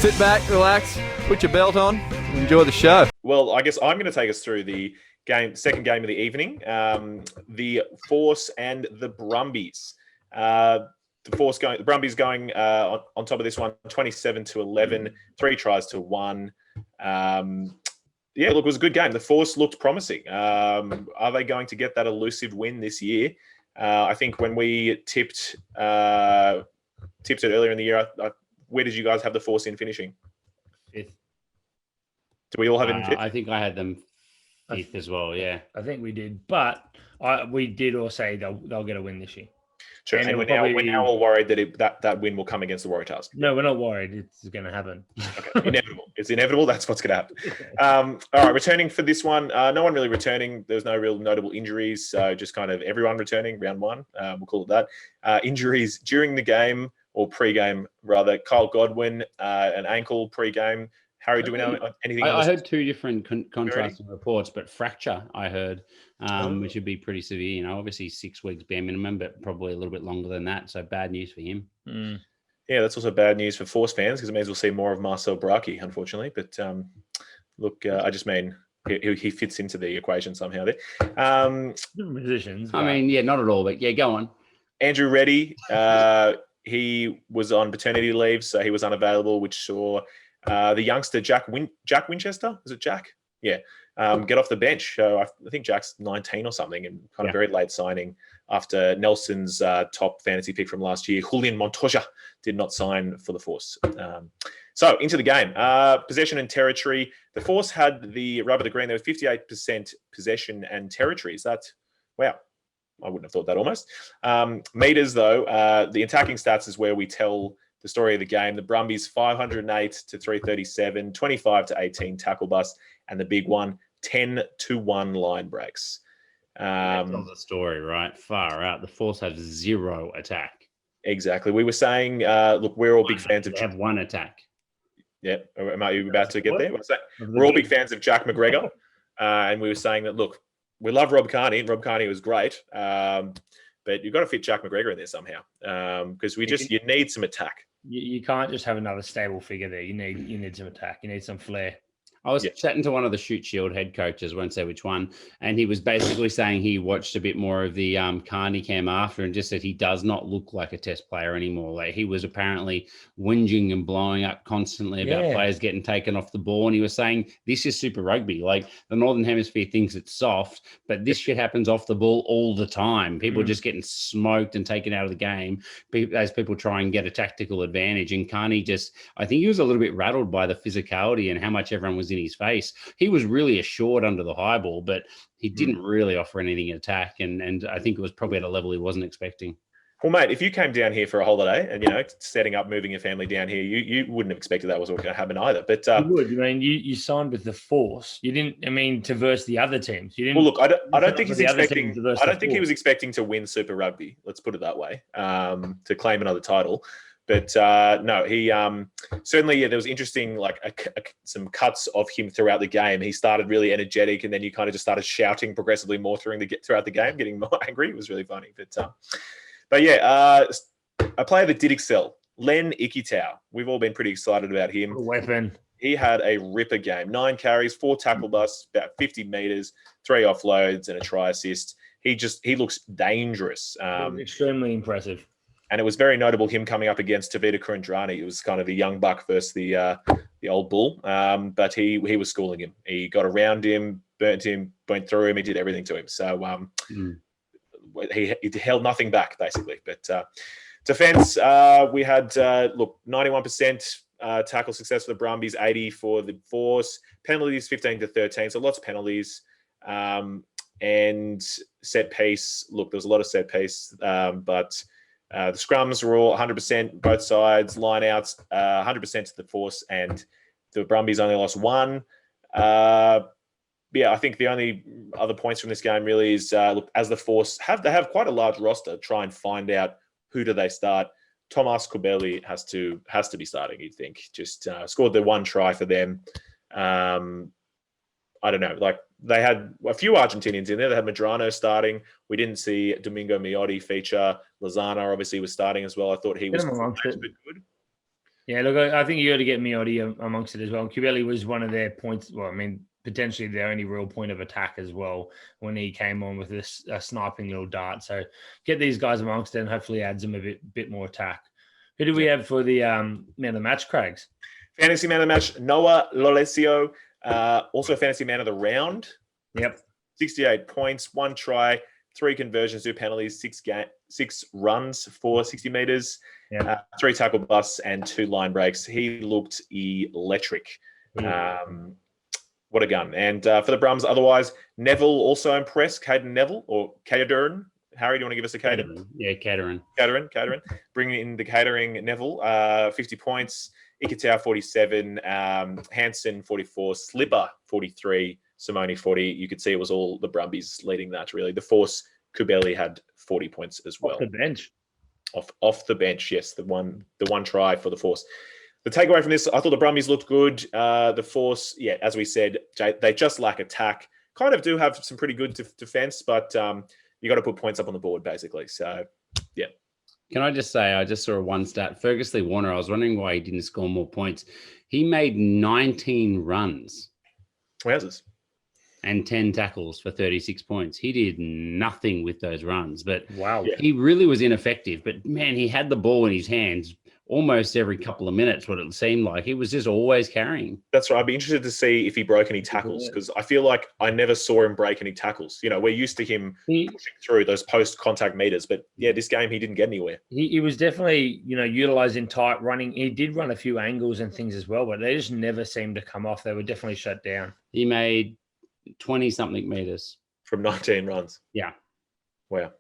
Sit back, relax, put your belt on, and enjoy the show. Well, I guess I'm going to take us through the second game of the evening. The Force and the Brumbies. The Brumbies going on top of this one, 27-11, 3 tries to 1. It was a good game. The Force looked promising. Are they going to get that elusive win this year? I think when we tipped it earlier in the year, where did you guys have the Force in finishing? 5th. Do we all have it in 5th? I think I had them 5th as well, yeah. I think we did. But we did all say they'll get a win this year. Sure. And we're now all worried that that win will come against the Waratahs. No, we're not worried. It's going to happen. Okay. Inevitable. It's inevitable. That's what's going to happen. All right. Returning for this one. No one really returning. There's no real notable injuries. So just kind of everyone returning round 1. We'll call it that. Injuries during the game or pre-game, rather. Kyle Godwin, an ankle pre-game. Harry, do we know anything else? I heard 2 different contrasting reports, but fracture, I heard, which would be pretty severe. Obviously 6 weeks bare minimum, but probably a little bit longer than that. So bad news for him. Mm. Yeah, that's also bad news for Force fans because it means we'll see more of Marcel Braki, unfortunately. But I just mean he fits into the equation somehow there. Musicians. I mean, not at all, but go on. Andrew Reddy, he was on paternity leave, so he was unavailable, which saw the youngster Jack Winchester. Is it Jack? Yeah. Get off the bench. So I think Jack's 19 or something and kind of very late signing after Nelson's top fantasy pick from last year, Julian Montoya, did not sign for the Force. So into the game. Possession and territory. The Force had the rub of the green. There was 58% possession and territory. So that's, wow. I wouldn't have thought that almost. Meters, though, the attacking stats is where we tell the story of the game. The Brumbies 508 to 337, 25 to 18 tackle bust, and the big one 10-1 line breaks. That's the story, right? Far out. The Force have 0 attack. Exactly. We were saying, look, we're all big fans of. They have 1 attack. Yeah, are you about to get there? We're all big fans of Jack McGregor, and we were saying that. Look, we love Rob Kearney. Rob Kearney was great, but you've got to fit Jack McGregor in there somehow because you need some attack. You can't just have another stable figure there. You need some attack. You need some flair. I was chatting to one of the Shoot Shield head coaches, won't say which one, and he was basically saying he watched a bit more of the Cargie cam after and just said he does not look like a test player anymore. Like he was apparently whinging and blowing up constantly about players getting taken off the ball. And he was saying, this is Super Rugby. Like the Northern Hemisphere thinks it's soft, but this shit happens off the ball all the time. People are just getting smoked and taken out of the game as people try and get a tactical advantage. And Cargie I think he was a little bit rattled by the physicality and how much everyone was in his face. He was really assured under the high ball, but he didn't really offer anything in attack. And I think it was probably at a level he wasn't expecting. Well, mate, if you came down here for a holiday and, setting up, moving your family down here, you wouldn't have expected that was going to happen either. But you would. I mean, you signed with the Force. You didn't, to verse the other teams. You didn't. Well, look, I don't think he's expecting. I don't think he was expecting to win Super Rugby. Let's put it that way. To claim another title. But no, he certainly, there was interesting, some cuts of him throughout the game. He started really energetic and then you kind of just started shouting progressively more throughout the game, getting more angry. It was really funny. But a player that did excel, Len Ikitau. We've all been pretty excited about him. A weapon. He had a ripper game. 9 carries, 4 tackle busts, about 50 meters, 3 offloads and a try assist. He looks dangerous. Extremely impressive. And it was very notable him coming up against Tavita Kurandrani. It was kind of the young buck versus the old bull. But he was schooling him. He got around him, burnt through him. He did everything to him. So he held nothing back, basically. But defense, we had, 91% tackle success for the Brumbies, 80 for the Force. Penalties, 15-13. So lots of penalties. And set piece, look, there was a lot of set piece, but... the scrums were all 100%, both sides, line-outs, 100% to the Force, and the Brumbies only lost 1. I think the only other points from this game really is, as the Force they have quite a large roster, try and find out who do they start. Tomas Kobeli has to be starting, you'd think. Just scored the 1 try for them. I don't know, they had a few Argentinians in there. They had Medrano starting. We didn't see Domingo Miotti feature. Lozana obviously was starting as well. I thought he was good. Yeah, look, I think you got to get Miotti amongst it as well. Kubeli was one of their points. Well, I mean, potentially their only real point of attack as well when he came on with this sniping little dart. So get these guys amongst it and hopefully adds them a bit more attack. Who do we have for the man of the match, Craigs? Fantasy man of the match, Noah Lolesio. Also fantasy man of the round. Yep. 68 points, 1 try, 3 conversions, 2 penalties, 6 runs for 60 meters, 3 tackle busts, and 2 line breaks. He looked electric. What a gun. And for the Brums, otherwise, Neville also impressed. Caden Neville or Cadern. Harry, do you want to give us a Caden? Yeah, Catering. Bringing in the catering Neville, 50 points. Ikitau, 47. Hansen, 44. Slipper, 43. Simone, 40. You could see it was all the Brumbies leading that, really. The Force, Kubeli had 40 points as well. Off the bench. Off the bench, yes. The one try for the Force. The takeaway from this, I thought the Brumbies looked good. The Force, yeah, as we said, they just lack attack. Kind of do have some pretty good defense, but you got to put points up on the board, basically. So, yeah. Can I just say, I just saw one stat. Fergus Lee Warner, I was wondering why he didn't score more points. He made 19 runs. Wowzers. And 10 tackles for 36 points. He did nothing with those runs, but wow, he really was ineffective. But man, he had the ball in his hands almost every couple of minutes, what it seemed like. He was just always carrying. That's right. I'd be interested to see if he broke any tackles, because I feel like I never saw him break any tackles. You know, we're used to him pushing through those post-contact meters, but yeah, this game he didn't get anywhere. He was definitely, utilizing tight running. He did run a few angles and things as well, but they just never seemed to come off. They were definitely shut down. He made 20-something meters. From 19 runs. Yeah. Wow.